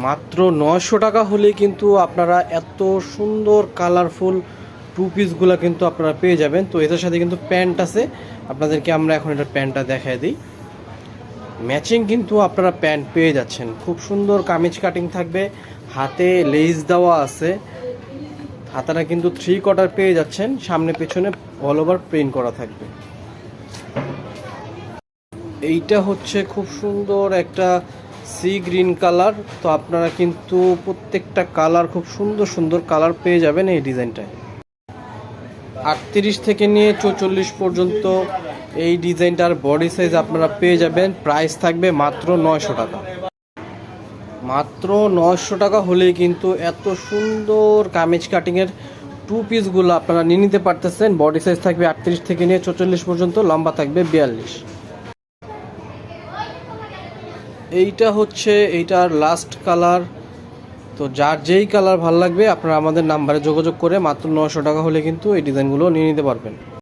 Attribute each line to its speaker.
Speaker 1: মাত্র 900 টাকা হলেই কিন্তু আপনারা এত সুন্দর কালারফুল টু পিসগুলো কিন্তু আপনারা পেয়ে যাবেন। তো এটার সাথে কিন্তু প্যান্ট আছে, আপনাদেরকে আমরা এখন এটার প্যান্টটা দেখাই দিই। ম্যাচিং কিন্তু আপনারা প্যান্ট পেয়ে যাচ্ছেন, খুব সুন্দর কামিজ কাটিং থাকবে, হাতে লেস দেওয়া আছে, হাতাটা কিন্তু 3/4 পেয়ে যাচ্ছেন, সামনে পেছনে অল ওভার প্রিন্ট করা থাকবে। এইটা হচ্ছে খুব সুন্দর একটা সি গ্রিন কালার। তো আপনারা কিন্তু প্রত্যেকটা কালার খুব সুন্দর সুন্দর কালার পেয়ে যাবেন এই ডিজাইনটায়। 38 থেকে নিয়ে 44 পর্যন্ত এই ডিজাইনটার বডি সাইজ আপনারা পেয়ে যাবেন। প্রাইস থাকবে মাত্র 900 টাকা। মাত্র 900 টাকা হলেই কিন্তু এত সুন্দর কামিজ কাটিংয়ের টু পিসগুলো আপনারা নিয়ে নিতে পারতেছেন। বডি সাইজ থাকবে 38 থেকে নিয়ে 44 পর্যন্ত, লম্বা থাকবে 42। এইটা হচ্ছে এইটার লাস্ট কালার। তো যার যেই কালার ভালো লাগবে আপনারা আমাদের নাম্বারে যোগাযোগ করে মাত্র 900 টাকা হলে কিন্তু এই ডিজাইনগুলো নিয়ে নিতে পারবেন।